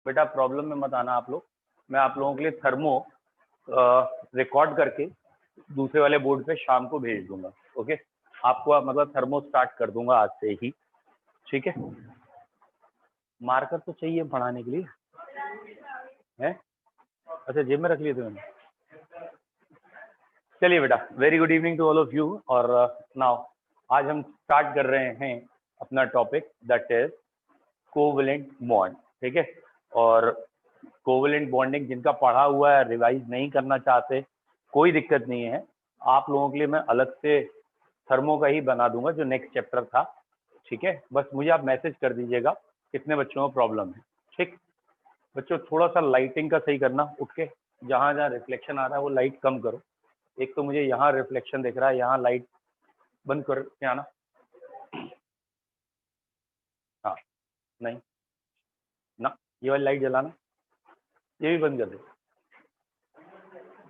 बेटा प्रॉब्लम में मत आना आप लोग, मैं आप लोगों के लिए थर्मो रिकॉर्ड करके दूसरे वाले बोर्ड पे शाम को भेज दूंगा। ओके, आपको मतलब थर्मो स्टार्ट कर दूंगा आज से ही, ठीक है। मार्कर तो चाहिए पढ़ाने के लिए है? अच्छा, जेब में रख लिए थे मैंने। चलिए बेटा, very good evening to all of you. और नाउ आज हम स्टार्ट कर रहे हैं अपना topic, that is covalent bond, ठीक है। और कोवेलेंट बॉन्डिंग जिनका पढ़ा हुआ है, रिवाइज नहीं करना चाहते, कोई दिक्कत नहीं है। आप लोगों के लिए मैं अलग से थर्मो का ही बना दूंगा जो नेक्स्ट चैप्टर था, ठीक है। बस मुझे आप मैसेज कर दीजिएगा कितने बच्चों को प्रॉब्लम है, ठीक। बच्चों थोड़ा सा लाइटिंग का सही करना, उठ के जहाँ जहाँ रिफ्लेक्शन आ रहा है वो लाइट कम करो। एक तो मुझे यहाँ रिफ्लेक्शन दिख रहा है, यहाँ लाइट बंद कर के आना। हाँ, नहीं ना, ये वाली लाइट जलाना, ये भी बंद कर दे,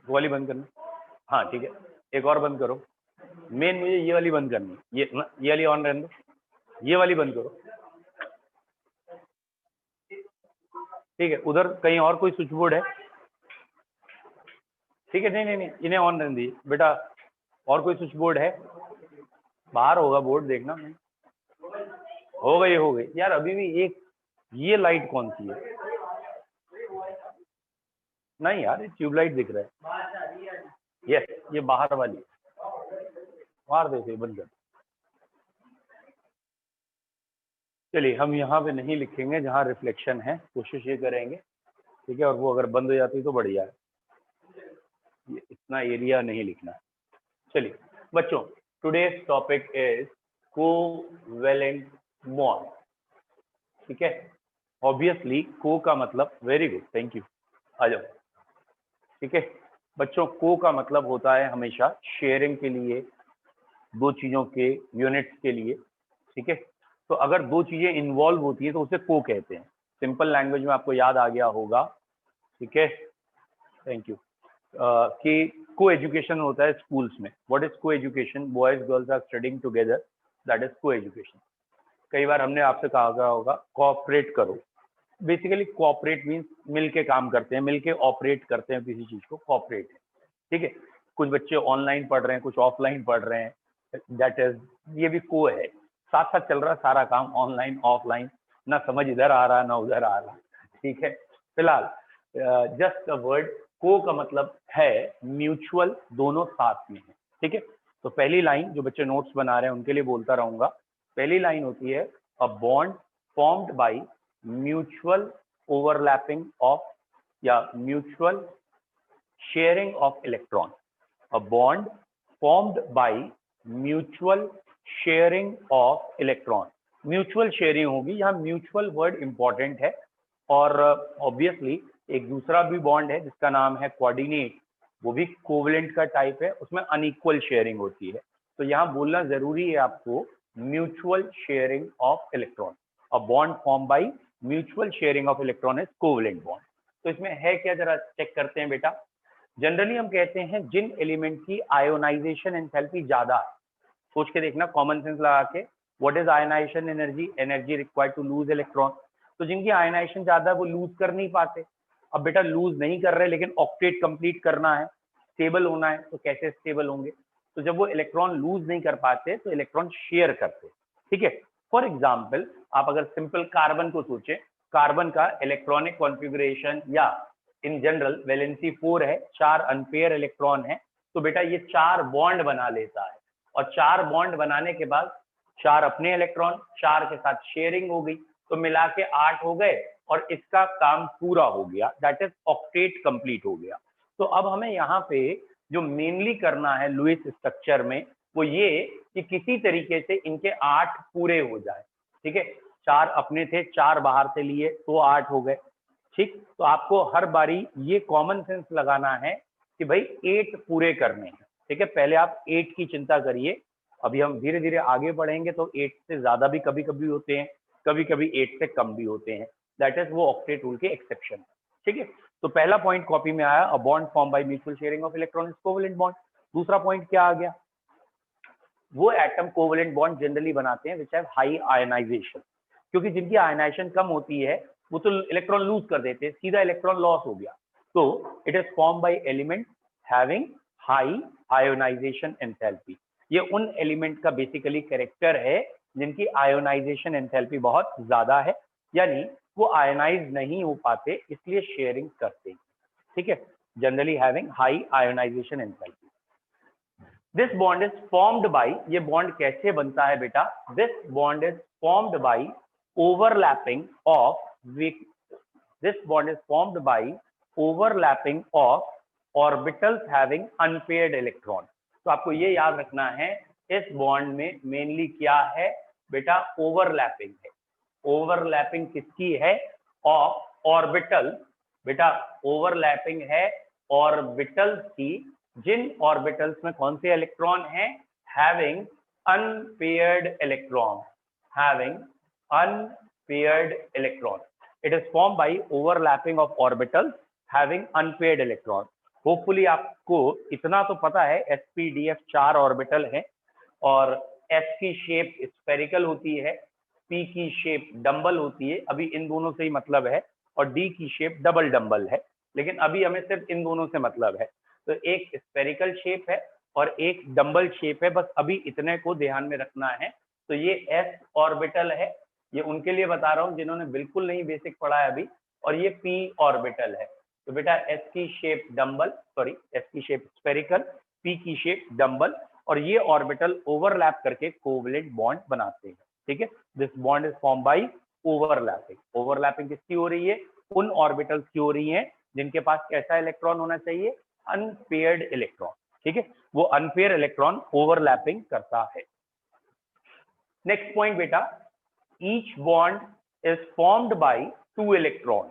वो वाली बंद करना। हाँ ठीक है, एक और बंद करो। मेन मुझे ये वाली बंद करनी, ये वाली ऑन रहने दो, ये वाली बंद करो, ठीक है। उधर कहीं और कोई स्विच बोर्ड है? ठीक है, नहीं नहीं नहीं, इन्हें ऑन रहने दीजिए बेटा। और कोई स्विच बोर्ड है? बाहर होगा बोर्ड, देखना। हो गई यार, अभी भी एक ये लाइट कौन सी है? नहीं यार, ये ट्यूबलाइट दिख रहा है। यस, ये बाहर वाली, बाहर देखिए, बंद कर। चलिए, हम यहाँ पे नहीं लिखेंगे जहाँ रिफ्लेक्शन है, कोशिश ये करेंगे, ठीक है। और वो अगर बंद हो जाती तो बढ़िया है, ये इतना एरिया नहीं लिखना है। चलिए बच्चों, today's topic is covalent bond, ठीक है। ऑब्वियसली को का मतलब, वेरी गुड, थैंक यू, आ जाओ, ठीक है। बच्चों को का मतलब होता है हमेशा शेयरिंग के लिए, दो चीजों के यूनिट्स के लिए, ठीक है। तो अगर दो चीजें इन्वॉल्व होती है तो उसे को कहते हैं। सिंपल लैंग्वेज में आपको याद आ गया होगा, ठीक है, थैंक यू, कि को एजुकेशन होता है स्कूल्स में। What is co education? Boys girls are studying together, that is co education. कई बार हमने आपसे कहा गया होगा कोऑपरेट करो। बेसिकली कोऑपरेट मीन्स मिल के काम करते हैं, मिल के ऑपरेट करते हैं किसी चीज को, कोऑपरेट है, ठीक है। कुछ बच्चे ऑनलाइन पढ़ रहे हैं, कुछ ऑफलाइन पढ़ रहे हैं, दैट इज, ये भी को है, साथ साथ चल रहा है सारा काम, ऑनलाइन ऑफलाइन, ना समझ इधर आ रहा ना उधर आ रहा, ठीक है। फिलहाल जस्ट अ वर्ड, को का मतलब है म्यूचुअल, दोनों साथ में है, ठीक है। तो पहली लाइन, जो बच्चे नोट्स बना रहे हैं उनके लिए बोलता रहूंगा, पहली लाइन होती है a bond formed by mutual overlapping of या mutual sharing of electron, a bond formed by mutual sharing of electron। Mutual sharing होगी, यहाँ म्यूचुअल वर्ड इंपॉर्टेंट है। और ऑब्वियसली एक दूसरा भी बॉन्ड है जिसका नाम है कोऑर्डिनेट, वो भी कोवेलेंट का टाइप है, उसमें अनइक्वल शेयरिंग होती है। तो यहाँ बोलना जरूरी है आपको, mutual sharing of electron, a bond form by mutual sharing of electron is covalent bond. तो इसमें है क्या, जरा चेक करते हैं बेटा। जनरली हम कहते हैं जिन एलिमेंट की आयोनाइजेशन एंथैल्पी ज्यादा है, सोच के देखना कॉमन सेंस लगा के, what is ionisation energy? Energy required to lose electron. तो जिनकी आयोनाइजेशन ज्यादा है वो लूज कर नहीं पाते। अब बेटा लूज नहीं कर रहे लेकिन ऑक्टेट कंप्लीट करना है, स्टेबल होना है, तो कैसे स्टेबल होंगे? तो जब वो इलेक्ट्रॉन लूज नहीं कर पाते तो इलेक्ट्रॉन शेयर करते, ठीक है। फॉर एग्जाम्पल, आप अगर सिंपल कार्बन को सोचे, कार्बन का इलेक्ट्रॉनिक कॉन्फ़िगरेशन या इन जनरल वैलेंसी 4 है, 4 अनपेयर इलेक्ट्रॉन है, तो बेटा ये 4 बॉन्ड बना लेता है। और 4 बॉन्ड बनाने के बाद 4 अपने इलेक्ट्रॉन, 4 के साथ शेयरिंग हो गई, तो मिला के 8 हो गए और इसका काम पूरा हो गया, दैट इज ऑक्टेट कंप्लीट हो गया। तो अब हमें यहाँ पे जो मेनली करना है लुईस स्ट्रक्चर में, वो ये कि किसी तरीके से इनके 8 पूरे हो जाए, ठीक है। 4 अपने थे, 4 बाहर से लिए, तो 8 हो गए, ठीक। तो आपको हर बारी ये कॉमन सेंस लगाना है कि भाई 8 पूरे करने हैं, ठीक है। पहले आप 8 की चिंता करिए, अभी हम धीरे धीरे आगे बढ़ेंगे तो 8 से ज्यादा भी कभी कभी होते हैं, कभी कभी 8 से कम भी होते हैं, दैट इज वो ऑक्टेट रूल के एक्सेप्शन, ठीक है। तो पहला पॉइंट कॉपी में आया, a bond form by mutual sharing of electron is covalent bond. दूसरा पॉइंट क्या आ गया? वो एटम कोवेलेंट बॉन्ड जनरली बनाते हैं विच हैव हाई आयनाइजेशन, क्योंकि जिनकी आयनाइजेशन कम होती है वो तो इलेक्ट्रॉन लूज कर देते, सीधा इलेक्ट्रॉन लॉस हो गया। तो it is form by element having high ionisation enthalpy. ये उन एलिमेंट का बेसिकली कैरेक्टर है जिनकी आयोनाइजेशन एंथैल्पी बहुत ज्यादा है, यानी वो आयोनाइज नहीं हो पाते, इसलिए शेयरिंग करते हैं। ठीक है, generally having high ionisation enthalpy. This bond is formed by, ये बॉन्ड कैसे बनता है बेटा? This bond is formed by overlapping of this bond is formed by overlapping of orbitals having unpaired electron। तो आपको ये याद रखना है, इस बॉन्ड में मेनली क्या है बेटा? ओवरलैपिंग है। ओवरलैपिंग किसकी है? Of orbital. बेटा ओवरलैपिंग है ऑर्बिटल्स की। जिन ऑर्बिटल्स में कौन से इलेक्ट्रॉन हैं? Having unpaired electron, having unpaired electron. It is formed by overlapping of orbitals having unpaired electron। Hopefully आपको इतना तो पता है sp-df 4 ऑर्बिटल है और s की शेप स्फेरिकल होती है, p की शेप डंबल होती है, अभी इन दोनों से ही मतलब है, और d की शेप डबल डंबल है, लेकिन अभी हमें सिर्फ इन दोनों से मतलब है। तो एक स्फेरिकल शेप है और एक डंबल शेप है, बस अभी इतने को ध्यान में रखना है। तो ये s ऑर्बिटल है, ये उनके लिए बता रहा हूं जिन्होंने बिल्कुल नहीं बेसिक पढ़ा है अभी, और ये p ऑर्बिटल है। तो बेटा s की शेप डंबल, सॉरी s की शेप स्फेरिकल, p की शेप डंबल, और ये ऑर्बिटल ओवरलैप करके कोवलेंट बॉन्ड बनाते हैं। ठीक है, this bond is form by overlapping. Overlapping किसकी हो रही है? उन ऑर्बिटल्स की हो रही है जिनके पास कैसा इलेक्ट्रॉन होना चाहिए? Unpaired electron. ठीक है, वो अनपेयर इलेक्ट्रॉन ओवरलैपिंग करता है। नेक्स्ट पॉइंट बेटा, each bond is formed by 2 electrons।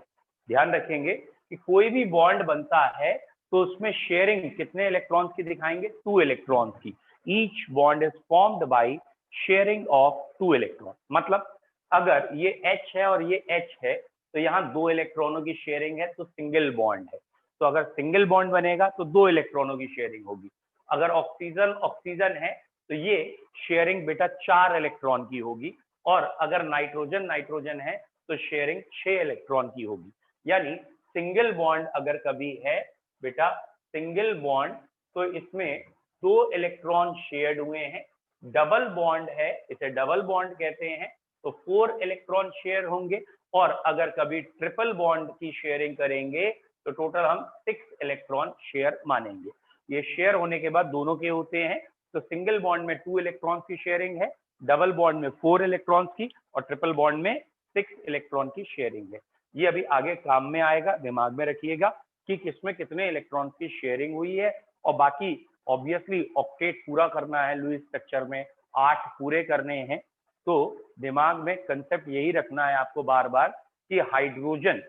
ध्यान रखेंगे कि कोई भी बॉन्ड बनता है तो उसमें शेयरिंग कितने इलेक्ट्रॉन्स की दिखाएंगे? 2 इलेक्ट्रॉन्स की। each bond is formed by sharing of 2 electrons। मतलब अगर ये H है और ये H है तो यहाँ 2 इलेक्ट्रॉनों की शेयरिंग है, तो सिंगल बॉन्ड है। तो अगर सिंगल बॉन्ड बनेगा तो 2 इलेक्ट्रॉनों की शेयरिंग होगी। अगर ऑक्सीजन ऑक्सीजन है तो ये शेयरिंग बेटा 4 इलेक्ट्रॉन की होगी, और अगर नाइट्रोजन नाइट्रोजन है तो शेयरिंग 6 इलेक्ट्रॉन की होगी। यानी सिंगल बॉन्ड अगर कभी है बेटा, सिंगल बॉन्ड, तो इसमें 2 इलेक्ट्रॉन शेयर्ड हुए हैं। डबल बॉन्ड है, इसे डबल बॉन्ड कहते हैं, तो 4 इलेक्ट्रॉन शेयर होंगे, और अगर कभी ट्रिपल बॉन्ड की शेयरिंग करेंगे तो टोटल हम 6 इलेक्ट्रॉन शेयर मानेंगे। ये शेयर होने के बाद दोनों के होते हैं, तो सिंगल बॉन्ड में 2 इलेक्ट्रॉन की शेयरिंग है, डबल बॉन्ड में 4 इलेक्ट्रॉन्स की, और ट्रिपल बॉन्ड में 6 इलेक्ट्रॉन की शेयरिंग है। ये अभी आगे काम में आएगा, दिमाग में रखिएगा कि किसमें कितने इलेक्ट्रॉन्स की शेयरिंग हुई है। और बाकी ऑब्वियसली ऑक्टेट पूरा करना है, लुईस स्ट्रक्चर में 8 पूरे करने हैं, तो दिमाग में कंसेप्ट यही रखना है आपको बार बार कि हाइड्रोजन,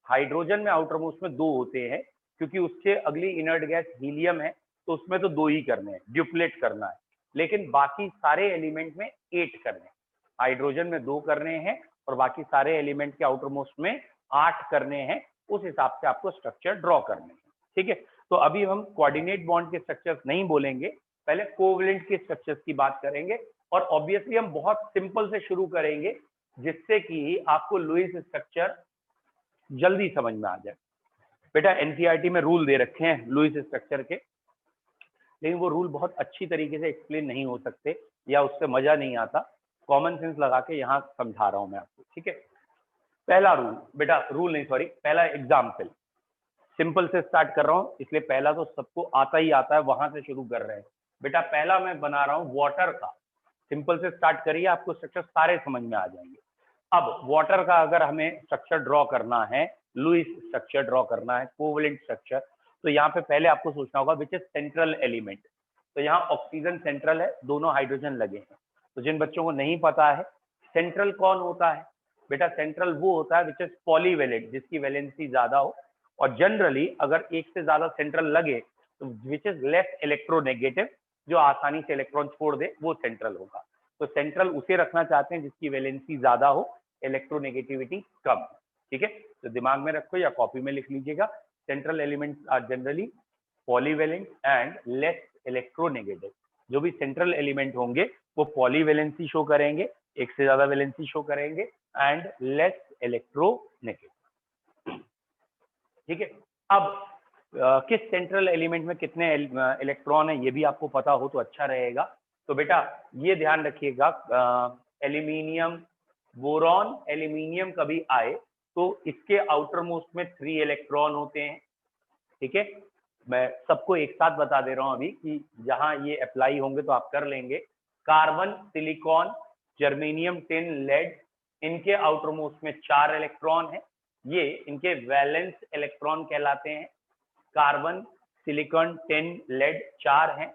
हाइड्रोजन में आउटर मोस्ट में 2 होते हैं, क्योंकि उसके अगली इनर्ट गैस हीलियम है, तो उसमें तो 2 ही करने हैं, ड्यूप्लेट करना है, लेकिन बाकी सारे एलिमेंट में 8 करने हैं। हाइड्रोजन में 2 करने हैं और बाकी सारे एलिमेंट के आउटर मोस्ट में 8 करने हैं। उस हिसाब से आपको स्ट्रक्चर ड्रॉ करने हैं। ठीक है, तो अभी हम कोऑर्डिनेट बॉन्ड के स्ट्रक्चर्स नहीं बोलेंगे, पहले कोवलेंट के स्ट्रक्चर्स की बात करेंगे, और ऑब्वियसली हम बहुत सिंपल से शुरू करेंगे जिससे कि आपको लुईस स्ट्रक्चर जल्दी समझ में आ जाए। बेटा एनसीईआरटी में रूल दे रखे हैं लुईस स्ट्रक्चर के, लेकिन वो रूल बहुत अच्छी तरीके से एक्सप्लेन नहीं हो सकते या उससे मजा नहीं आता। कॉमन सेंस लगा के यहाँ समझा रहा हूँ मैं आपको। ठीक है, पहला रूल बेटा, रूल नहीं सॉरी, पहला एग्जाम्पल, सिंपल से स्टार्ट कर रहा हूँ इसलिए पहला तो सबको आता ही आता है, वहां से शुरू कर रहे हैं। बेटा पहला मैं बना रहा हूँ वाटर का, सिंपल से स्टार्ट करिए, आपको स्ट्रक्चर सारे समझ में आ जाएंगे। अब वाटर का अगर हमें स्ट्रक्चर ड्रॉ करना है, लुईस स्ट्रक्चर ड्रॉ करना है, कोवलेंट स्ट्रक्चर, तो यहाँ पे पहले आपको सोचना होगा विच इज सेंट्रल एलिमेंट। तो यहाँ ऑक्सीजन सेंट्रल है, दोनों हाइड्रोजन लगे हैं। तो जिन बच्चों को नहीं पता है सेंट्रल कौन होता है, बेटा सेंट्रल वो होता है विच इज पॉलीवेलेंट, जिसकी वैलेंसी ज्यादा हो, और जनरली अगर एक से ज्यादा सेंट्रल लगे तो विच इज लेस इलेक्ट्रोनेगेटिव, जो आसानी से इलेक्ट्रॉन छोड़ दे, वो सेंट्रल होगा। तो सेंट्रल उसे रखना चाहते हैं जिसकी वैलेंसी ज्यादा हो, इलेक्ट्रोनेगेटिविटी कम। ठीक है, तो दिमाग में रखो या कॉपी में लिख लीजिएगा, central elements are generally polyvalent and less electronegative. जो भी सेंट्रल एलिमेंट होंगे वो पॉलीवैलेंसी शो करेंगे, एक से ज्यादा वैलेंसी शो करेंगे एंड लेस इलेक्ट्रोनेगेटिव। ठीक है, अब किस सेंट्रल एलिमेंट में कितने इलेक्ट्रॉन है ये भी आपको पता हो तो अच्छा रहेगा। तो बेटा ये ध्यान रखिएगा, एल्यूमिनियम, बोरॉन एल्यूमिनियम कभी आए तो इसके आउटर मोस्ट में 3 इलेक्ट्रॉन होते हैं। ठीक है, मैं सबको एक साथ बता दे रहा हूं अभी कि जहां ये अप्लाई होंगे तो आप कर लेंगे। Carbon, silicon, germanium, tin, lead, इनके आउटर मोस्ट में 4 इलेक्ट्रॉन है, ये इनके वैलेंस इलेक्ट्रॉन कहलाते हैं। कार्बन, सिलिकॉन, टिन, लेड 4 हैं।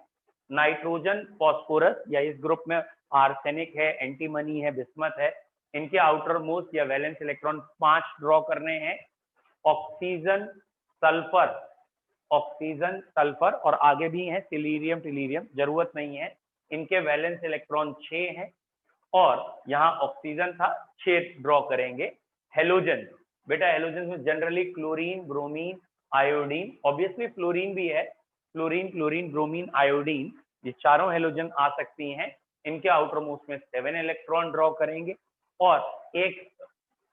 नाइट्रोजन, फास्फोरस या इस ग्रुप में आर्सेनिक है, एंटीमनी है, बिस्मथ है, इनके आउटर मोस्ट या वैलेंस इलेक्ट्रॉन 5 ड्रॉ करने हैं। ऑक्सीजन, सल्फर, ऑक्सीजन, सल्फर और आगे भी हैं सिलीरियम, टिलीरियम, जरूरत नहीं है, इनके वैलेंस इलेक्ट्रॉन 6 हैं। और यहाँ ऑक्सीजन था, 6 ड्रॉ करेंगे। हेलोजन, बेटा हेलोजन में generally chlorine, bromine, iodine, obviously fluorine भी है, फ्लोरीन, क्लोरीन, ब्रोमीन, आयोडीन, ये चारों हेलोजन आ सकती हैं। इनके आउटर मोस्ट में 7 इलेक्ट्रॉन ड्रॉ करेंगे। और एक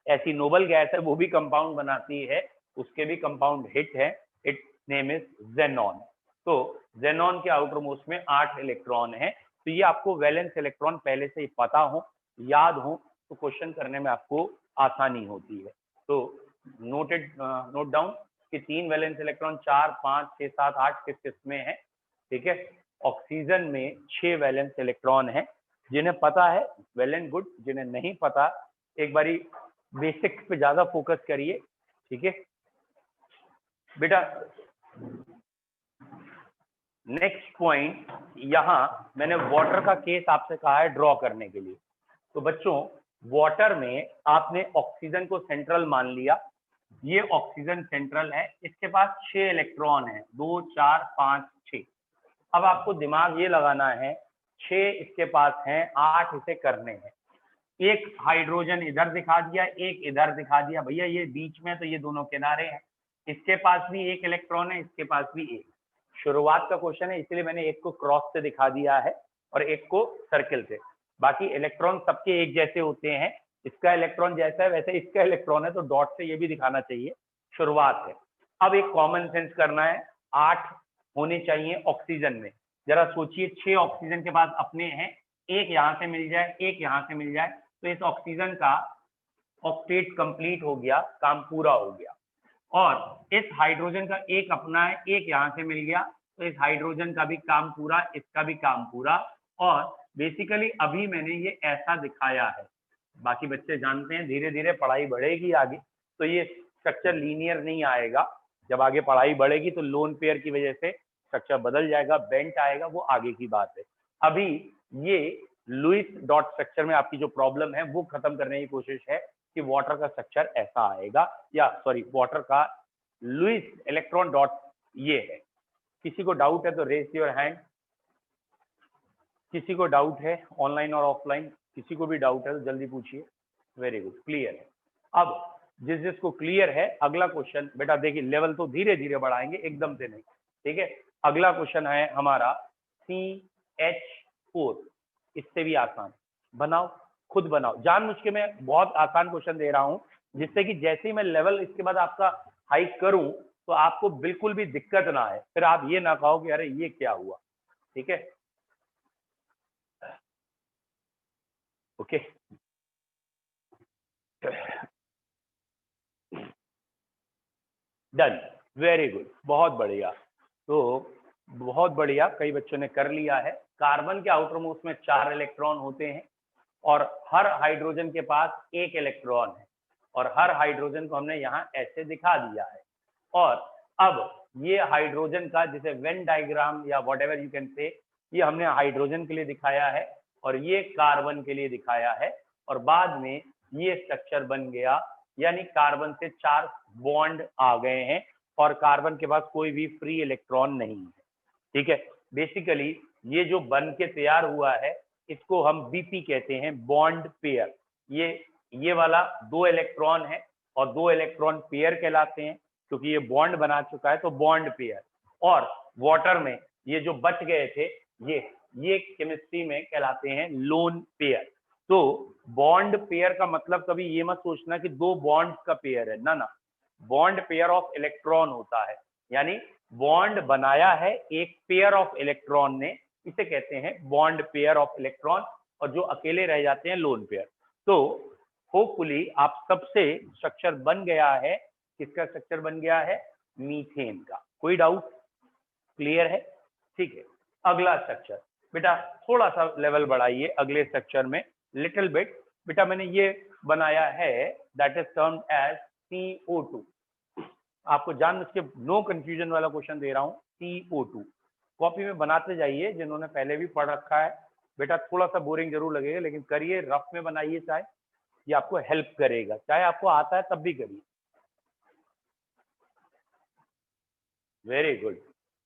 ऐसी नोबल गैस है वो भी कंपाउंड बनाती है, उसके भी कंपाउंड हिट है, इट नेम इज जेनॉन। तो जेनॉन के आउटर मोस्ट में 8 इलेक्ट्रॉन है। तो ये आपको वैलेंस इलेक्ट्रॉन पहले से ही पता हो, याद हो, तो क्वेश्चन करने में आपको आसानी होती है। तो नोट डाउन कि 3 वैलेंस इलेक्ट्रॉन, 4, 5, 6, 7, 8 किस किस में है। ठीक है, ऑक्सीजन में 6 वैलेंस इलेक्ट्रॉन है। जिन्हें पता है वेल एंड गुड, जिन्हें नहीं पता एक बारी बेसिक्स पे ज्यादा फोकस करिए। ठीक है बेटा, नेक्स्ट पॉइंट, यहां मैंने वाटर का केस आपसे कहा है ड्रॉ करने के लिए। तो बच्चों वाटर में आपने ऑक्सीजन को सेंट्रल मान लिया, ये ऑक्सीजन सेंट्रल है, इसके पास 6 इलेक्ट्रॉन है, 2, 4, 5, 6। अब आपको दिमाग ये लगाना है, 6 इसके पास हैं, 8 इसे करने हैं। एक हाइड्रोजन इधर दिखा दिया, एक इधर दिखा दिया, भैया ये बीच में तो ये दोनों किनारे हैं, इसके पास भी 1 इलेक्ट्रॉन है, इसके पास भी 1। शुरुआत का क्वेश्चन है इसलिए मैंने एक को क्रॉस से दिखा दिया है और एक को सर्किल से। बाकी इलेक्ट्रॉन सबके एक जैसे होते हैं, इसका इलेक्ट्रॉन जैसा है वैसे इसका इलेक्ट्रॉन है, तो डॉट से ये भी दिखाना चाहिए, शुरुआत है। अब एक कॉमन सेंस करना है, 8 होने चाहिए ऑक्सीजन में। जरा सोचिए 6 ऑक्सीजन के पास अपने हैं, एक यहां से मिल जाए, एक यहां से मिल जाए, तो इस ऑक्सीजन का ऑक्टेट कंप्लीट हो गया, काम पूरा हो गया। और इस हाइड्रोजन का एक अपना है, एक यहां से मिल गया, तो इस हाइड्रोजन का भी काम पूरा, इसका भी काम पूरा। और बेसिकली अभी मैंने ये ऐसा दिखाया है, बाकी बच्चे जानते हैं धीरे धीरे पढ़ाई बढ़ेगी आगे तो ये स्ट्रक्चर लीनियर नहीं आएगा, जब आगे पढ़ाई बढ़ेगी तो लोन पेयर की वजह से स्ट्रक्चर बदल जाएगा, बेंट आएगा, वो आगे की बात है। अभी ये लुईस डॉट स्ट्रक्चर में आपकी जो प्रॉब्लम है वो खत्म करने की कोशिश है कि वाटर का स्ट्रक्चर ऐसा आएगा, या सॉरी वाटर का लुईस इलेक्ट्रॉन डॉट ये है। किसी को डाउट है तो रेज योर हैंड। किसी को डाउट है ऑनलाइन और ऑफलाइन, किसी को भी डाउट है तो जल्दी पूछिए। वेरी गुड, क्लियर है। अब जिस जिसको क्लियर है, अगला क्वेश्चन बेटा देखिए, लेवल तो धीरे धीरे बढ़ाएंगे, एकदम से नहीं। ठीक है, अगला क्वेश्चन है हमारा CH4, इससे भी आसान बनाओ, खुद बनाओ, जानबूझ के मैं बहुत आसान क्वेश्चन दे रहा हूं जिससे कि जैसे ही मैं लेवल इसके बाद आपका हाइक करूं तो आपको बिल्कुल भी दिक्कत ना आए, फिर आप ये ना कहो कि अरे ये क्या हुआ। ठीक है, ओके डन, वेरी गुड, बहुत बढ़िया। तो बहुत बढ़िया, कई बच्चों ने कर लिया है। कार्बन के आउटर मोस्ट में 4 इलेक्ट्रॉन होते हैं और हर हाइड्रोजन के पास 1 इलेक्ट्रॉन है, और हर हाइड्रोजन को हमने यहाँ ऐसे दिखा दिया है। और अब ये हाइड्रोजन का जिसे वेन डायग्राम या what ever you can say, ये हमने हाइड्रोजन के लिए दिखाया है और ये कार्बन के लिए दिखाया है, और बाद में ये स्ट्रक्चर बन गया, यानी कार्बन से 4 बॉन्ड आ गए हैं और कार्बन के पास कोई भी फ्री इलेक्ट्रॉन नहीं है। ठीक है, बेसिकली ये जो बन के तैयार हुआ है इसको हम बीपी कहते हैं, बॉन्ड पेयर। ये वाला 2 इलेक्ट्रॉन है और 2 इलेक्ट्रॉन पेयर कहलाते हैं, क्योंकि ये बॉन्ड बना चुका है तो बॉन्ड पेयर। और वाटर में ये जो बच गए थे, ये केमिस्ट्री में कहलाते हैं लोन पेयर। तो बॉन्ड पेयर का मतलब कभी ये मत सोचना कि दो बॉन्ड का पेयर है, ना ना, बॉन्ड पेयर ऑफ इलेक्ट्रॉन होता है, यानी बॉन्ड बनाया है एक पेयर ऑफ इलेक्ट्रॉन ने, इसे कहते हैं बॉन्ड पेयर ऑफ इलेक्ट्रॉन, और जो अकेले रह जाते हैं लोन पेयर। तो होपफुली आप सबसे स्ट्रक्चर बन गया है, किसका स्ट्रक्चर बन गया है, मीथेन का। कोई डाउट, क्लियर है? ठीक है, अगला स्ट्रक्चर बेटा थोड़ा सा लेवल बढ़ाइए अगले स्ट्रक्चर में, लिटिल बिट। बेटा मैंने ये बनाया है, that is termed as CO2। आपको जान के नो कंफ्यूजन वाला क्वेश्चन दे रहा हूं, CO2 कॉपी में बनाते जाइए, जिन्होंने पहले भी पढ़ रखा है। बेटा थोड़ा सा बोरिंग जरूर लगेगा, लेकिन करिए, रफ में बनाइए, चाहे ये आपको हेल्प करेगा, चाहे आपको आता है तब भी करिए। वेरी गुड,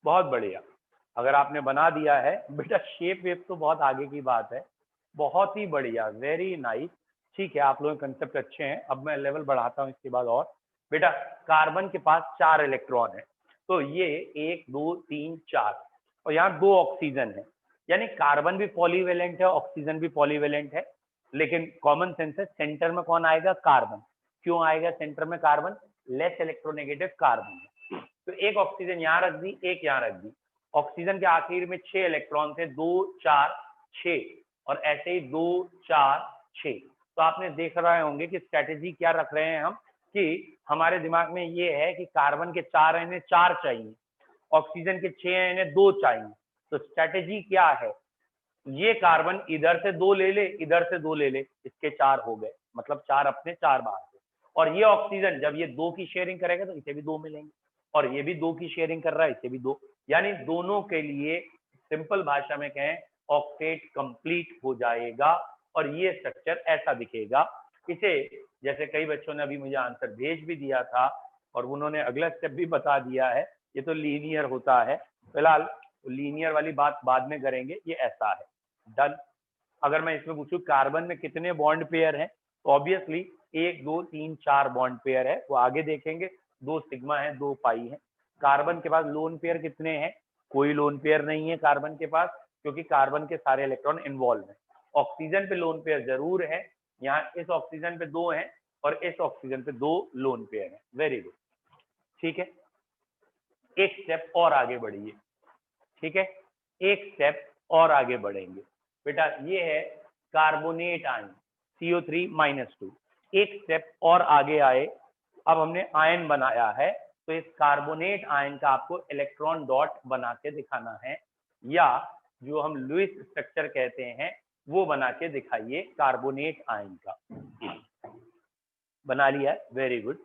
बहुत बढ़िया। अगर आपने बना दिया है बेटा, शेप वेप तो बहुत आगे की बात है, बहुत ही बढ़िया, वेरी नाइस। ठीक है, आप लोगों के कंसेप्ट अच्छे हैं। अब मैं लेवल बढ़ाता हूं इसके बाद। और बेटा कार्बन के पास 4 इलेक्ट्रॉन है, तो ये 1 2 3 4, और यहाँ 2 ऑक्सीजन है, यानी कार्बन भी पॉलीवेलेंट है, ऑक्सीजन भी पॉलीवेलेंट है, लेकिन कॉमन सेंस है, सेंटर में कौन आएगा, कार्बन। क्यों आएगा सेंटर में कार्बन, लेस इलेक्ट्रोनेगेटिव कार्बन। तो एक ऑक्सीजन यहाँ रख दी, एक यहाँ रख दी। ऑक्सीजन के आखिर में 6 इलेक्ट्रॉन थे, 2 4 6, और ऐसे ही 2 4 6। तो आपने देख रहे होंगे कि स्ट्रेटेजी क्या रख रहे हैं हम, कि हमारे दिमाग में ये है कि कार्बन के 4 है, इन्हें 4 चाहिए, ऑक्सीजन के 6 है, इन्हें 2 चाहिए। तो स्ट्रेटेजी क्या है, ये कार्बन इधर से 2 ले ले, इधर से 2 ले ले, इसके 4 हो गए, मतलब 4 अपने 4 बाहर से। और ये ऑक्सीजन जब ये 2 की शेयरिंग करेगा तो इसे भी 2 मिलेंगे, और ये भी 2 की शेयरिंग कर रहा है, इसे भी 2, यानी दोनों के लिए सिंपल भाषा में कहें ऑक्टेट कंप्लीट हो जाएगा। और ये स्ट्रक्चर ऐसा दिखेगा। इसे जैसे कई बच्चों ने अभी मुझे आंसर भेज भी दिया था और उन्होंने अगला स्टेप भी बता दिया है, ये तो लीनियर होता है। फिलहाल लीनियर वाली बात बाद में करेंगे, ये ऐसा है। डन। अगर मैं इसमें पूछूं कार्बन में कितने बॉन्ड पेयर हैं, तो ऑब्वियसली 1 2 3 4 बॉन्ड पेयर है, वो आगे देखेंगे। 2 सिग्मा है, 2 पाई है। कार्बन के पास लोन पेयर कितने हैं, कोई लोन पेयर नहीं है कार्बन के पास, क्योंकि कार्बन के सारे इलेक्ट्रॉन इन्वॉल्व हैं। ऑक्सीजन पे लोन पेयर जरूर है, यहाँ इस ऑक्सीजन पे 2 हैं और इस ऑक्सीजन पे 2 लोन पेयर हैं। वेरी गुड, ठीक है। एक स्टेप और आगे बढ़िए, ठीक है, एक स्टेप और आगे बढ़ेंगे। बेटा ये है कार्बोनेट आयन CO3-2। एक स्टेप और आगे आए, अब हमने आयन बनाया है, तो इस कार्बोनेट आयन का आपको इलेक्ट्रॉन डॉट बना के दिखाना है, या जो हम लुईस स्ट्रक्चर कहते हैं वो बना के दिखाइए कार्बोनेट आयन का। बना लिया है, वेरी गुड।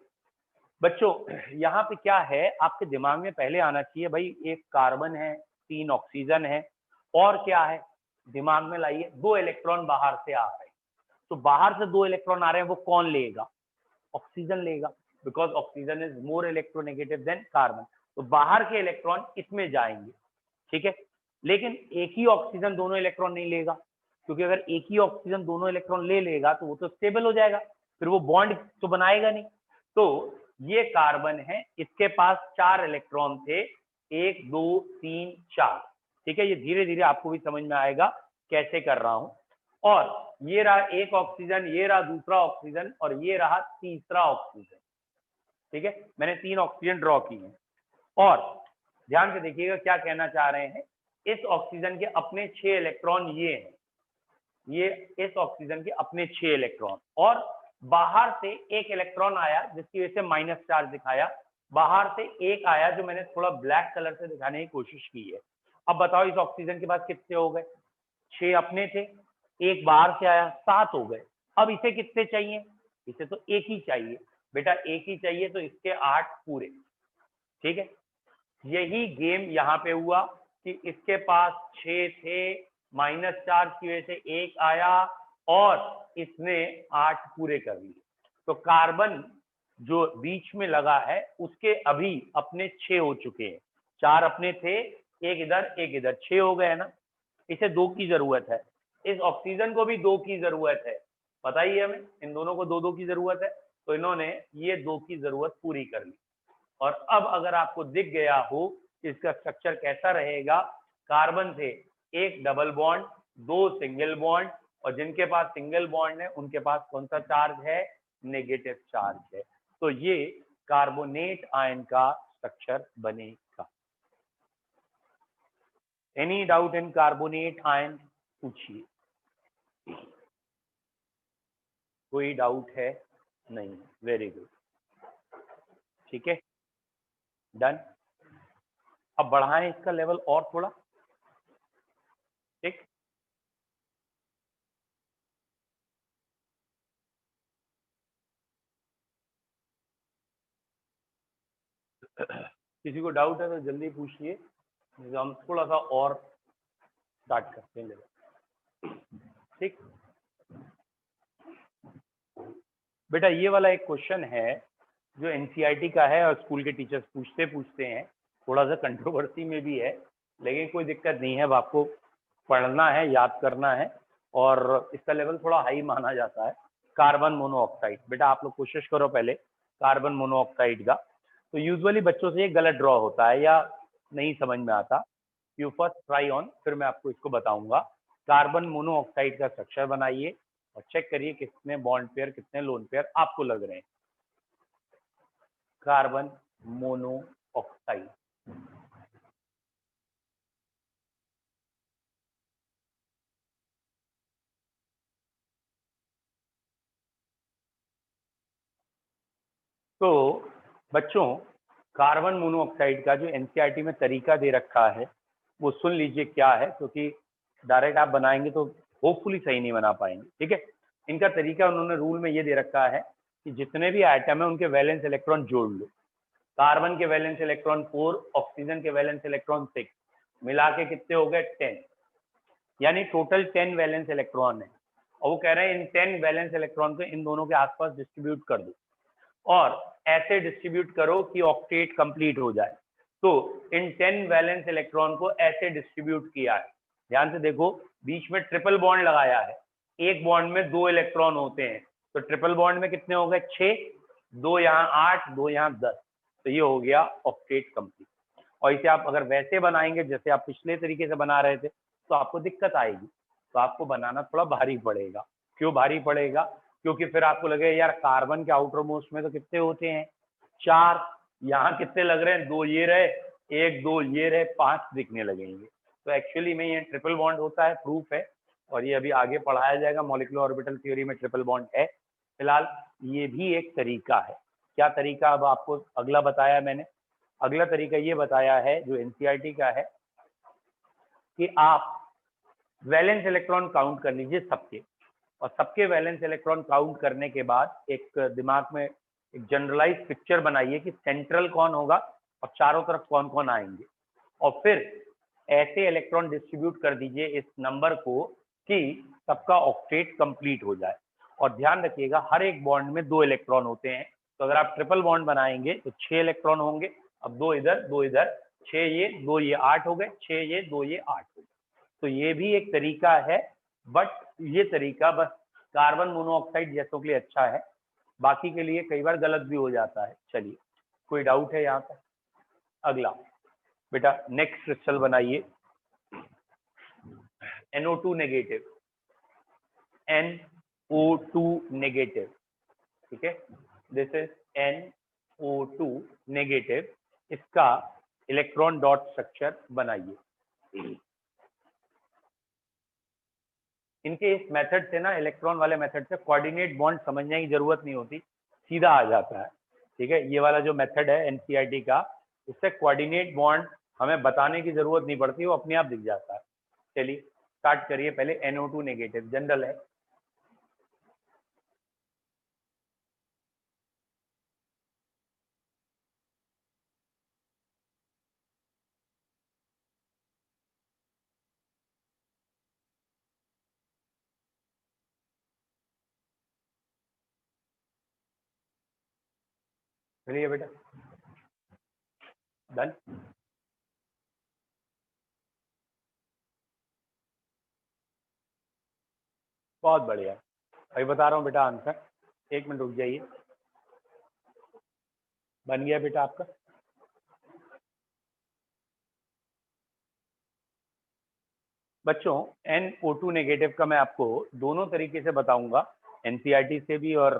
बच्चों यहाँ पे क्या है, आपके दिमाग में पहले आना चाहिए भाई, एक कार्बन है, 3 ऑक्सीजन है, और क्या है, दिमाग में लाइए 2 इलेक्ट्रॉन बाहर से आ रहे हैं। तो बाहर से 2 इलेक्ट्रॉन आ रहे हैं, वो कौन लेगा, ऑक्सीजन लेगा, because oxygen is more electronegative than carbon. तो बाहर के इलेक्ट्रॉन इसमें जाएंगे, ठीक है। लेकिन एक ही ऑक्सीजन दोनों इलेक्ट्रॉन नहीं लेगा, क्योंकि अगर एक ही ऑक्सीजन दोनों इलेक्ट्रॉन ले लेगा तो वो तो स्टेबल हो जाएगा, फिर वो बॉन्ड तो बनाएगा नहीं। तो ये कार्बन है, इसके पास 4 इलेक्ट्रॉन थे, 1 2 3 4, ठीक है। ये धीरे धीरे आपको भी समझ में आएगा कैसे कर रहा हूं। और ये रहा एक ऑक्सीजन, ये रहा दूसरा ऑक्सीजन, और ये रहा तीसरा ऑक्सीजन, ठीक है। मैंने 3 ऑक्सीजन ड्रॉ किए हैं, और ध्यान से देखिएगा क्या कहना चाह रहे हैं। इस ऑक्सीजन के अपने 6 इलेक्ट्रॉन ये हैं, ये इस ऑक्सीजन के अपने 6 इलेक्ट्रॉन, और बाहर से एक इलेक्ट्रॉन आया जिसकी वजह से माइनस चार्ज दिखाया, बाहर से एक आया जो मैंने थोड़ा ब्लैक कलर से दिखाने की कोशिश की है। अब बताओ इस ऑक्सीजन के पास कितने हो गए, 6 अपने थे, एक बाहर से आया, 7 हो गए। अब इसे कितने चाहिए, इसे तो एक ही चाहिए बेटा, एक ही चाहिए, तो इसके 8 पूरे, ठीक है। यही गेम यहाँ पे हुआ कि इसके पास 6 थे, माइनस चार्ज की वजह से एक आया, और इसने 8 पूरे कर लिए। तो कार्बन जो बीच में लगा है उसके अभी अपने 6 हो चुके हैं, 4 अपने थे, एक इधर 6 हो गए ना। इसे 2 की जरूरत है, इस ऑक्सीजन को भी 2 की जरूरत है, बताइए हमें, इन दोनों को 2 की जरूरत है, तो इन्होंने ये 2 की जरूरत पूरी कर ली। और अब अगर आपको दिख गया हो कि इसका स्ट्रक्चर कैसा रहेगा, कार्बन थे, एक डबल बॉन्ड, दो सिंगल बॉन्ड, और जिनके पास सिंगल बॉन्ड है उनके पास कौन सा चार्ज है? नेगेटिव चार्ज है। तो ये कार्बोनेट आयन का स्ट्रक्चर बनेगा। Any doubt in carbonate ion? पूछिए, कोई डाउट है? नहीं, वेरी गुड, ठीक है, डन। अब बढ़ाएं इसका लेवल और थोड़ा, ठीक। किसी को डाउट है तो जल्दी पूछिए, हम थोड़ा सा और स्टार्ट करते हैं लेवल, ठीक। बेटा ये वाला एक क्वेश्चन है जो एनसीईआरटी का है और स्कूल के टीचर्स पूछते पूछते हैं, थोड़ा सा कंट्रोवर्सी में भी है, लेकिन कोई दिक्कत नहीं है, अब आपको पढ़ना है, याद करना है, और इसका लेवल थोड़ा हाई माना जाता है। कार्बन मोनोऑक्साइड, बेटा आप लोग कोशिश करो पहले कार्बन मोनोऑक्साइड का। तो यूजुअली बच्चों से ये गलत ड्रॉ होता है या नहीं समझ में आता। यू फर्स्ट ट्राई ऑन, फिर मैं आपको इसको बताऊंगा। कार्बन मोनोऑक्साइड का स्ट्रक्चर बनाइए और चेक करिए कितने बॉन्ड पेयर कितने लोन पेयर आपको लग रहे हैं। कार्बन मोनोऑक्साइड, तो बच्चों कार्बन मोनोऑक्साइड का जो एनसीईआरटी में तरीका दे रखा है वो सुन लीजिए क्या है, क्योंकि डायरेक्ट आप बनाएंगे तो होपफुली सही नहीं बना पाएंगे, ठीक है। इनका तरीका उन्होंने रूल में ये दे रखा है कि जितने भी आइटम है उनके वैलेंस इलेक्ट्रॉन जोड़ लो। कार्बन के वैलेंस इलेक्ट्रॉन 4, ऑक्सीजन के वैलेंस इलेक्ट्रॉन 6, मिला के कितने हो गए? 10, यानी टोटल 10 वैलेंस इलेक्ट्रॉन है। और वो कह रहे हैं इन 10 वैलेंस इलेक्ट्रॉन को इन दोनों के आसपास डिस्ट्रीब्यूट कर दो और ऐसे डिस्ट्रीब्यूट करो कि ऑक्टेट कंप्लीट हो जाए। तो इन 10 वैलेंस इलेक्ट्रॉन को ऐसे डिस्ट्रीब्यूट किया है, ध्यान से देखो, बीच में ट्रिपल बॉन्ड लगाया है, एक बॉन्ड में 2 इलेक्ट्रॉन होते हैं, तो ट्रिपल बॉन्ड में कितने हो गए? 6, 2 यहाँ 8, 2 यहाँ 10, तो ये हो गया ऑक्टेट कंप्लीट। और इसे आप अगर वैसे बनाएंगे जैसे आप पिछले तरीके से बना रहे थे तो आपको दिक्कत आएगी, तो आपको बनाना थोड़ा भारी पड़ेगा। क्यों भारी पड़ेगा? क्योंकि फिर आपको लगे यार कार्बन के आउटर मोस्ट में तो कितने होते हैं? 4, यहाँ कितने लग रहे हैं? 2 ये रहे, 1 2 ये रहे, 5 दिखने लगेंगे। तो एक्चुअली में ये ट्रिपल बॉन्ड होता है, प्रूफ है, और ये अभी आगे पढ़ाया जाएगा, मॉलिक्यूलर ऑर्बिटल थ्योरी में ट्रिपल बॉन्ड है। फिलहाल ये भी एक तरीका है। क्या तरीका अब आपको अगला बताया मैंने? अगला तरीका ये बताया है जो एनसीईआरटी का है कि आप वैलेंस इलेक्ट्रॉन काउंट कर लीजिए सबके, और सबके वैलेंस इलेक्ट्रॉन काउंट करने के बाद एक दिमाग में एक जनरलाइज पिक्चर बनाइए कि सेंट्रल कौन होगा और चारों तरफ कौन कौन आएंगे, और फिर ऐसे इलेक्ट्रॉन डिस्ट्रीब्यूट कर दीजिए इस नंबर को कि सबका ऑक्टेट कंप्लीट हो जाए। और ध्यान रखिएगा हर एक बॉन्ड में 2 इलेक्ट्रॉन होते हैं, तो अगर आप ट्रिपल बॉन्ड बनाएंगे तो 6 इलेक्ट्रॉन होंगे। अब 2 इधर 2 इधर, 6 ये 2 ये 8 हो गए, 6 ये 2 ये 8 हो गए। तो ये भी एक तरीका है, बट ये तरीका बस कार्बन मोनोऑक्साइड जैसों के लिए अच्छा है, बाकी के लिए कई बार गलत भी हो जाता है। चलिए, कोई डाउट है यहाँ पर? अगला बेटा नेक्स्ट क्रिस्टल बनाइए, NO2 नेगेटिव, NO2 नेगेटिव, ठीक है, दिस इज NO2 नेगेटिव। इसका इलेक्ट्रॉन डॉट स्ट्रक्चर बनाइए। इनके इस मेथड से ना, इलेक्ट्रॉन वाले मेथड से कोऑर्डिनेट बॉन्ड समझने की जरूरत नहीं होती, सीधा आ जाता है, ठीक है। ये वाला जो मेथड है एनसीईआरटी का, इससे कोऑर्डिनेट बॉन्ड हमें बताने की जरूरत नहीं पड़ती, वो अपने आप दिख जाता है। चलिए स्टार्ट करिए, पहले NO2 नेगेटिव जनरल है। चलिए बेटा, डन, बहुत बढ़िया। अभी बता रहा हूँ बेटा आंसर, 1 मिनट रुक जाइए। बन गया बेटा आपका। बच्चों NO2 नेगेटिव का मैं आपको दोनों तरीके से बताऊंगा, NCERT से भी और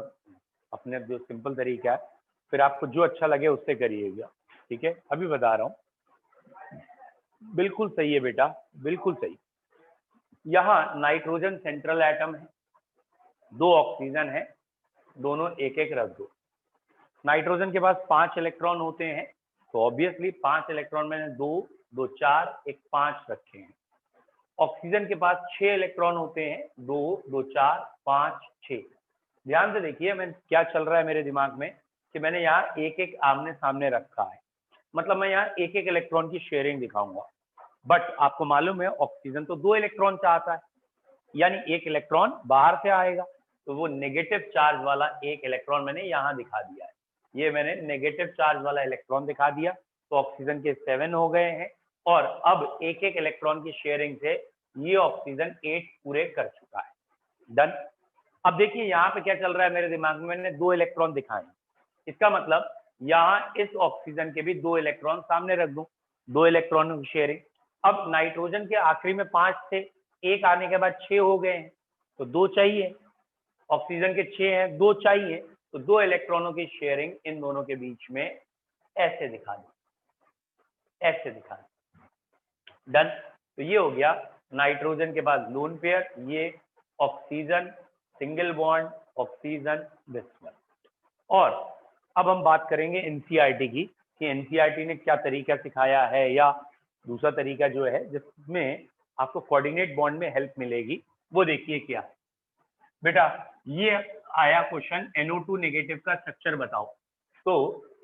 अपने जो सिंपल तरीका है, फिर आपको जो अच्छा लगे उससे करिएगा, ठीक है। अभी बता रहा हूँ, बिल्कुल सही है बेटा, बिल्कुल सही। यहाँ नाइट्रोजन सेंट्रल एटम है, 2 ऑक्सीजन है, दोनों एक एक रख दो। नाइट्रोजन के पास 5 इलेक्ट्रॉन होते हैं, तो ऑब्वियसली 5 इलेक्ट्रॉन मैंने 2 2 4 1 5 रखे हैं। ऑक्सीजन के पास 6 इलेक्ट्रॉन होते हैं, 2 2 4 5 6। ध्यान से देखिए मैं क्या चल रहा है मेरे दिमाग में कि मैंने यहाँ एक एक आमने सामने रखा है, मतलब मैं यहाँ एक एक इलेक्ट्रॉन की शेयरिंग दिखाऊंगा। बट आपको मालूम है ऑक्सीजन तो 2 इलेक्ट्रॉन चाहता है, यानी 1 इलेक्ट्रॉन बाहर से आएगा, तो वो नेगेटिव चार्ज वाला 1 इलेक्ट्रॉन मैंने यहाँ दिखा दिया है। ये मैंने नेगेटिव चार्ज वाला इलेक्ट्रॉन दिखा दिया, तो ऑक्सीजन के 7 हो गए हैं, और अब एक एक इलेक्ट्रॉन की शेयरिंग से ये ऑक्सीजन 8 पूरे कर चुका है। डन। अब देखिए यहाँ पे क्या चल रहा है मेरे दिमाग में, मैंने 2 इलेक्ट्रॉन दिखाए, इसका मतलब यहाँ इस ऑक्सीजन के भी 2 इलेक्ट्रॉन सामने रख दूं, 2 इलेक्ट्रॉनों की शेयरिंग। अब नाइट्रोजन के आखिरी में 5 थे, 1 आने के बाद 6 हो गए हैं, तो 2 चाहिए। ऑक्सीजन के 6 हैं, 2 चाहिए, तो 2 इलेक्ट्रॉनों की शेयरिंग इन दोनों के बीच में ऐसे दिखा दी, ऐसे दिखा दी। डन। तो ये हो गया नाइट्रोजन के पास लोन पेयर, ये oxygen single bond, oxygen this one. और अब हम बात करेंगे एनसीईआरटी की, कि एनसीईआरटी ने क्या तरीका सिखाया है, या दूसरा तरीका जो है जिसमें आपको कोऑर्डिनेट बॉन्ड में हेल्प मिलेगी, वो देखिए क्या है। बेटा ये आया क्वेश्चन, NO2 नेगेटिव का स्ट्रक्चर बताओ। तो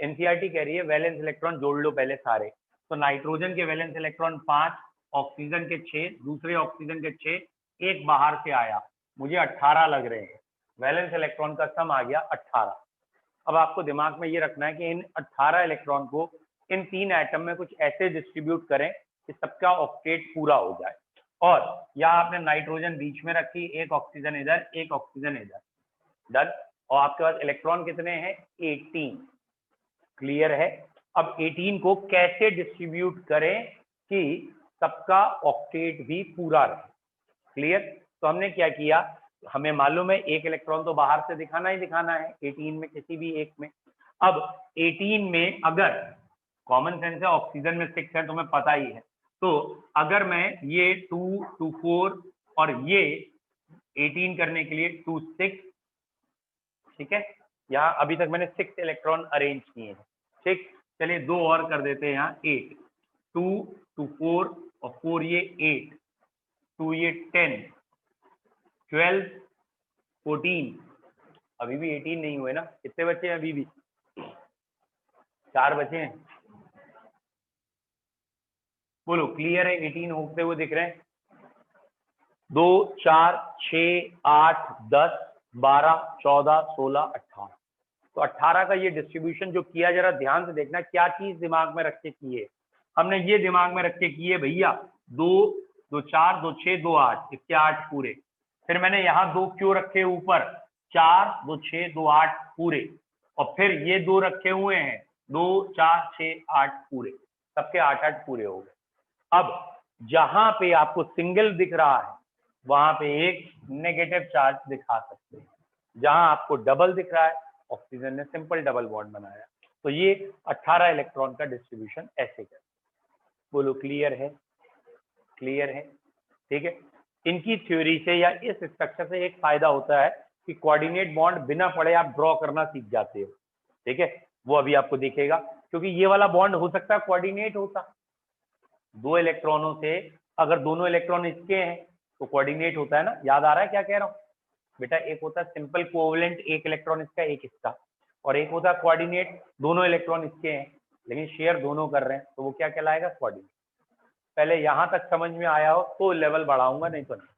एनसीईआरटी कह रही है वैलेंस इलेक्ट्रॉन जोड़ लो पहले सारे। तो नाइट्रोजन के वैलेंस इलेक्ट्रॉन 5, ऑक्सीजन के 6, दूसरे ऑक्सीजन के 6, एक बाहर से आया, मुझे 18 लग रहे हैं। वैलेंस इलेक्ट्रॉन का सम आ गया 18। अब आपको दिमाग में ये रखना है कि इन 18 इलेक्ट्रॉन को इन 3 एटम में कुछ ऐसे डिस्ट्रीब्यूट करें कि सबका ऑक्टेट पूरा हो जाए। और यहाँ आपने नाइट्रोजन बीच में रखी, एक ऑक्सीजन इधर, एक ऑक्सीजन इधर। डन। और आपके पास इलेक्ट्रॉन कितने हैं? 18। क्लियर है? अब 18 को कैसे डिस्ट्रीब्यूट करें कि सबका ऑक्टेट भी पूरा रहे। क्लियर? तो हमने क्या किया, हमें मालूम है एक इलेक्ट्रॉन तो बाहर से दिखाना ही दिखाना है 18 में, किसी भी एक में। अब 18 में अगर कॉमन सेंस है, ऑक्सीजन में 6 है, तुम्हें पता ही है, तो अगर मैं ये 2 2 4 और ये 18 करने के लिए 2 6, ठीक है, यहाँ अभी तक मैंने 6 इलेक्ट्रॉन अरेंज किए हैं, 6। चलिए 2 और कर देते हैं, यहाँ 8, 2 2 4 और 4 ये 8, 2 ये 10, 12 14, अभी भी 18 नहीं हुए ना, कितने बचे हैं अभी भी? 4 बचे हैं। बोलो क्लियर है? 18 होते हुए दिख रहे हैं? 2 4 6 8 10 12 14 16 18। तो 18 का ये डिस्ट्रीब्यूशन जो किया, जरा ध्यान से देखना क्या चीज दिमाग में रख के किए। हमने ये दिमाग में रख के किए भैया, 2 2 4 2 6 2 8, इसके 8 पूरे। फिर मैंने यहाँ 2 क्यों रखे ऊपर? 4 2 6 2 8 पूरे। और फिर ये 2 रखे हुए हैं, 2 4 6 8 पूरे, सबके 8 8 पूरे हो गए। अब जहां पे आपको सिंगल दिख रहा है वहां पे एक नेगेटिव चार्ज दिखा सकते हैं, जहां आपको डबल दिख रहा है ऑक्सीजन ने सिंपल डबल बॉन्ड बनाया। तो ये 18 इलेक्ट्रॉन का डिस्ट्रीब्यूशन ऐसे कर। बोलो क्लियर है? क्लियर है? ठीक है। इनकी थ्योरी से या इस स्ट्रक्चर से एक फायदा होता है कि कोऑर्डिनेट बॉन्ड बिना पढ़े आप ड्रॉ करना सीख जाते हो, ठीक है। वो अभी आपको दिखेगा, क्योंकि ये वाला बॉन्ड हो सकता है कोऑर्डिनेट होता, 2 इलेक्ट्रॉनों से अगर दोनों इलेक्ट्रॉन इसके हैं तो कोऑर्डिनेट होता है ना। याद आ रहा है क्या कह रहा हूँ बेटा? एक होता है सिंपल कोवेलेंट, एक इलेक्ट्रॉन इसका एक इसका, और एक होता है कोऑर्डिनेट, दोनों इलेक्ट्रॉन इसके हैं लेकिन शेयर दोनों कर रहे हैं, तो वो क्या कहलाएगा? कोऑर्डिनेट। पहले यहाँ तक समझ में आया हो तो लेवल बढ़ाऊंगा, नहीं तो नहीं।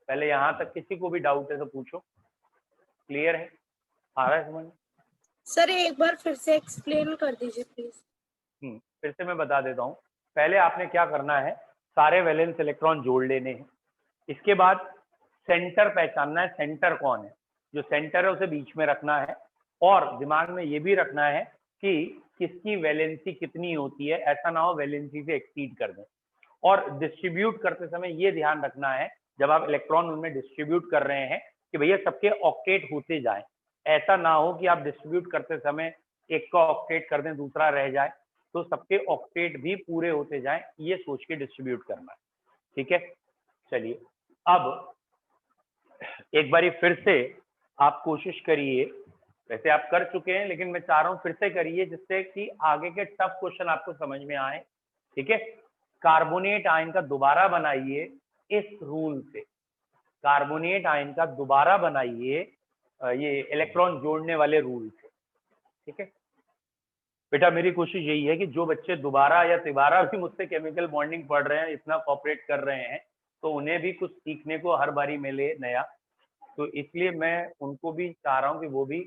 पहले यहाँ तक किसी को भी डाउट है तो पूछो। क्लियर है? आ रहा है समझ? सर एक बार फिर से एक्सप्लेन कर दीजिए प्लीज। फिर से मैं बता देता हूँ। पहले आपने क्या करना है, सारे वैलेंस इलेक्ट्रॉन जोड़ लेने हैं। इसके बाद सेंटर पहचानना है, सेंटर कौन है, जो सेंटर है उसे बीच में रखना है। और दिमाग में ये भी रखना है कि किसकी वैलेंसी कितनी होती है, ऐसा ना हो वैलेंसी से एक्सीड कर दें। और डिस्ट्रीब्यूट करते समय ये ध्यान रखना है जब आप इलेक्ट्रॉन उनमें डिस्ट्रीब्यूट कर रहे हैं कि भैया सबके ऑक्टेट होते जाएं। ऐसा ना हो कि आप डिस्ट्रीब्यूट करते समय एक का ऑक्टेट कर दें दूसरा रह जाए, तो सबके ऑक्टेट भी पूरे होते जाएं, ये सोच के डिस्ट्रीब्यूट करना है। ठीक है, चलिए अब एक बारी फिर से आप कोशिश करिए, वैसे आप कर चुके हैं लेकिन मैं चाह रहा हूं फिर से करिए जिससे कि आगे के टफ क्वेश्चन आपको समझ में आए। ठीक है, कार्बोनेट आयन का दोबारा बनाइए इस रूल से, कार्बोनेट आयन का दोबारा बनाइए ये इलेक्ट्रॉन जोड़ने वाले रूल से। ठीक है बेटा, मेरी कोशिश यही है कि जो बच्चे दोबारा या तिबारा भी मुझसे केमिकल बॉन्डिंग पढ़ रहे हैं, इतना कॉपरेट कर रहे हैं, तो उन्हें भी कुछ सीखने को हर बारी मिले नया, तो इसलिए मैं उनको भी चाह रहा हूँ कि वो भी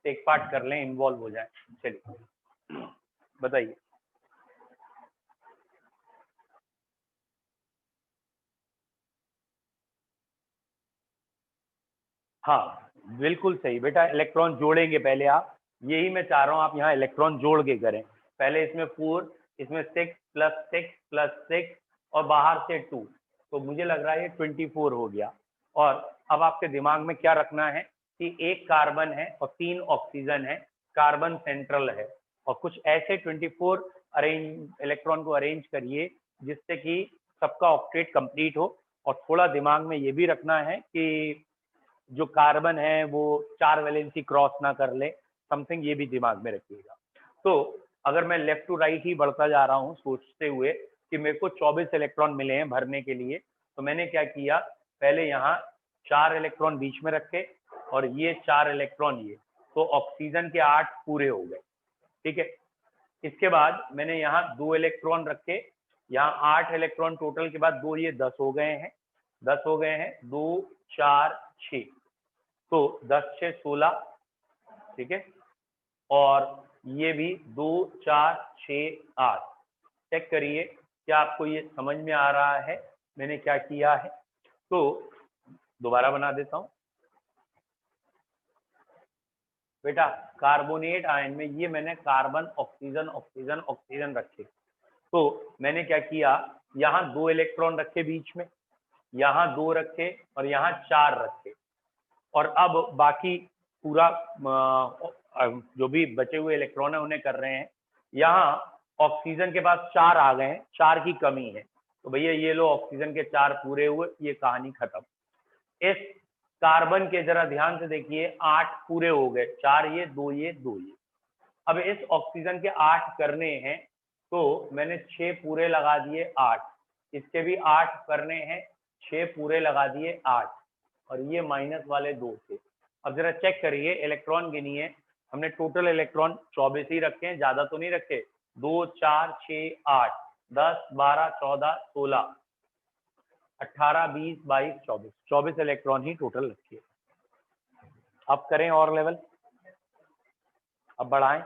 टेक पार्ट कर लें, इन्वॉल्व हो जाए। चलिए बताइए। हाँ बिल्कुल सही बेटा, इलेक्ट्रॉन जोड़ेंगे पहले आप, यही मैं चाह रहा हूँ आप यहाँ इलेक्ट्रॉन जोड़ के करें। पहले इसमें 4, इसमें 6 प्लस 6 प्लस 6 और बाहर से 2, तो मुझे लग रहा है ये 24 हो गया। और अब आपके दिमाग में क्या रखना है कि एक कार्बन है और 3 ऑक्सीजन है, कार्बन सेंट्रल है, और कुछ ऐसे 24 इलेक्ट्रॉन को अरेंज करिए जिससे कि सबका ऑक्टेट कंप्लीट हो। और थोड़ा दिमाग में ये भी रखना है कि जो कार्बन है वो 4 वैलेंसी क्रॉस ना कर ले, समथिंग ये भी दिमाग में रखिएगा। तो अगर मैं लेफ्ट टू राइट ही बढ़ता जा रहा हूँ सोचते हुए कि मेरे को 24 इलेक्ट्रॉन मिले हैं भरने के लिए, तो मैंने क्या किया, पहले यहाँ 4 इलेक्ट्रॉन बीच में रखे और ये 4 इलेक्ट्रॉन ये, तो ऑक्सीजन के 8 पूरे हो गए। ठीक है, इसके बाद मैंने यहाँ 2 इलेक्ट्रॉन रखे, यहाँ 8 इलेक्ट्रॉन टोटल के बाद 2 ये 10 हो गए हैं, 10 हो गए हैं, 2 4 6, तो 10 6 16। ठीक है, और ये भी 2 4 6 8। चेक करिए क्या आपको ये समझ में आ रहा है मैंने क्या किया है। तो दोबारा बना देता हूं बेटा, कार्बोनेट आयन में ये मैंने कार्बन ऑक्सीजन ऑक्सीजन ऑक्सीजन रखे, तो मैंने क्या किया, यहाँ 2 इलेक्ट्रॉन रखे बीच में, यहाँ 2 रखे और यहाँ 4 रखे, और अब बाकी पूरा जो भी बचे हुए इलेक्ट्रॉन है उन्हें कर रहे हैं। यहाँ ऑक्सीजन के पास 4 आ गए हैं, 4 की कमी है, तो भैया ये लो ऑक्सीजन के 4 पूरे हुए, ये कहानी खत्म। इस कार्बन के जरा ध्यान से देखिए 8 पूरे हो गए, 4 ये 2 ये 2 ये। अब इस ऑक्सीजन के 8 करने हैं, तो मैंने 6 पूरे लगा दिए 8, इसके भी 8 करने हैं, 6 पूरे लगा दिए 8, और ये माइनस वाले 2 थे। अब जरा चेक करिए, इलेक्ट्रॉन गिनिए, हमने टोटल इलेक्ट्रॉन 24 ही रखे हैं, ज्यादा तो नहीं रखे, 2 4 6 8 10 12 14 16 18 20 22 24, 24 इलेक्ट्रॉन ही टोटल रखिए। अब करें और लेवल, अब बढ़ाएं।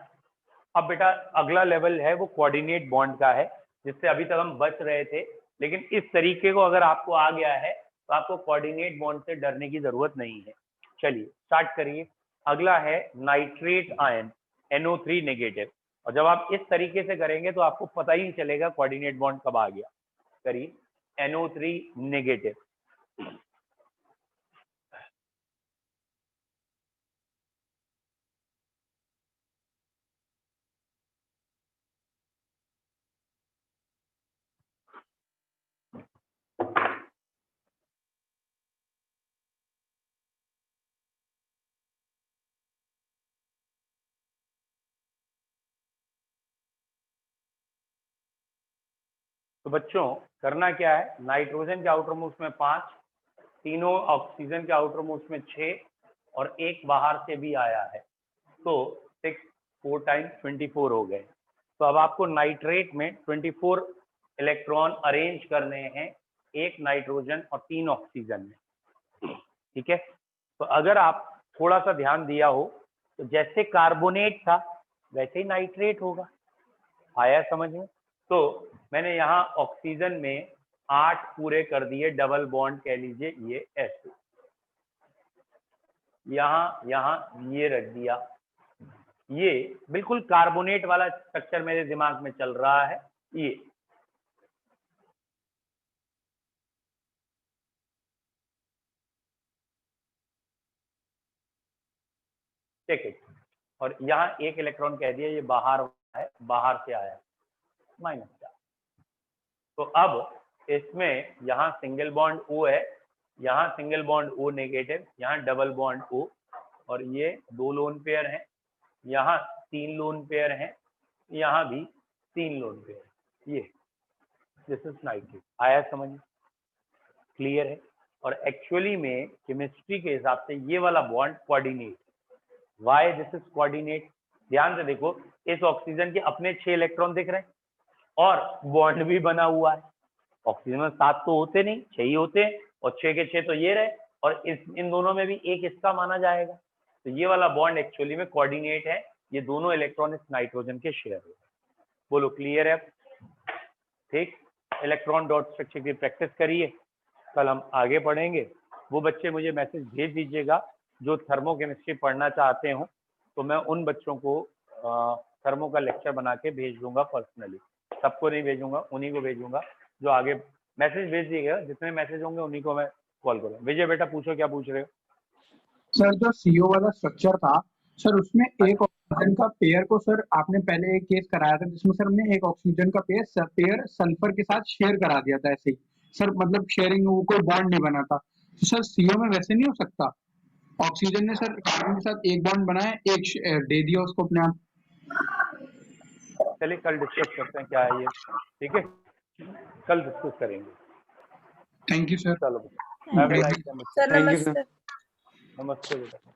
अब बेटा अगला लेवल है वो कोऑर्डिनेट बॉन्ड का है, जिससे अभी तक हम बच रहे थे, लेकिन इस तरीके को अगर आपको आ गया है तो आपको कोऑर्डिनेट बॉन्ड से डरने की जरूरत नहीं है। चलिए स्टार्ट करिए। अगला है नाइट्रेट आयन NO3 नेगेटिव, और जब आप इस तरीके से करेंगे तो आपको पता ही नहीं चलेगा कोऑर्डिनेट बॉन्ड कब आ गया। करिए NO3 नेगेटिव। तो बच्चों करना क्या है, नाइट्रोजन के आउटर मोस्ट में 5, तीनों ऑक्सीजन के आउटर मोस्ट में 6, और एक बाहर से भी आया है, तो 6 4 टाइम्स 24 हो गए। तो अब आपको नाइट्रेट में 24 इलेक्ट्रॉन अरेंज करने हैं, एक नाइट्रोजन और 3 ऑक्सीजन में। ठीक है, तो अगर आप थोड़ा सा ध्यान दिया हो तो जैसे कार्बोनेट था वैसे ही नाइट्रेट होगा, आया समझ में। तो मैंने यहाँ ऑक्सीजन में 8 पूरे कर दिए, डबल बॉन्ड कह लीजिए, ये ऐसे यहाँ ये रख दिया, ये बिल्कुल कार्बोनेट वाला स्ट्रक्चर मेरे दिमाग में चल रहा है। ये टेक इट। और यहाँ एक इलेक्ट्रॉन कह दिया ये बाहर है, बाहर से आया, माइनस चार्ज। तो अब इसमें यहाँ सिंगल बॉन्ड O है, यहाँ सिंगल बॉन्ड O नेगेटिव, यहाँ डबल बॉन्ड O, और ये 2 लोन पेयर हैं, यहाँ 3 लोन पेयर हैं, यहाँ भी 3 लोन पेयर। ये दिस इज नाइट्रेट। आया समझ? क्लियर है? और एक्चुअली में केमिस्ट्री के हिसाब से ये वाला bond coordinate. Why this is coordinate? ध्यान से देखो, इस ऑक्सीजन के अपने 6 इलेक्ट्रॉन दिख रहे हैं और बॉन्ड भी बना हुआ है। ऑक्सीजन में 7 तो होते नहीं, 6 ही होते हैं, और 6 के 6 तो ये रहे, और इन दोनों में भी एक इसका माना जाएगा। तो ये वाला बॉन्ड एक्चुअली में कोऑर्डिनेट है, ये दोनों इलेक्ट्रॉन इस नाइट्रोजन के शेयर हो। बोलो क्लियर है? ठीक, इलेक्ट्रॉन डॉट स्ट्रक्चर की प्रैक्टिस करिए, कल हम आगे पढ़ेंगे। वो बच्चे मुझे मैसेज भेज दीजिएगा जो थर्मोकेमिस्ट्री पढ़ना चाहते हो, तो मैं उन बच्चों को थर्मो का लेक्चर बना के भेज दूंगा पर्सनली। सबको नहीं भेजूंगा, उन्हीं को भेजूंगा जो आगे मैसेज भेज दिएगा। जितने मैसेज होंगे उन्हीं को मैं कॉल करूँगा। विजय बेटा पूछो, क्या पूछ रहे हो? सर जो CO वाला स्ट्रक्चर था सर, उसमें एक ऑक्सीजन का पेयर को सर आपने पहले एक केस कराया था जिसमें सर हमने एक ऑक्सीजन का पेयर सल्फर के साथ शेयर करा दिया था ऐसे ही सर, मतलब शेयरिंग कोई बॉन्ड नहीं बना था। तो सर CO में वैसे नहीं हो सकता? ऑक्सीजन ने सर कार्बन के साथ एक बॉन्ड बनाया, एक दे दिया उसको अपने आप। चलिए कल डिस्कस करते हैं क्या है ये, ठीक है? कल डिस्कस करेंगे। Thank you sir. चलो, have a nice day. Sir Thank you, sir. नमस्ते। नमस्ते बेटा।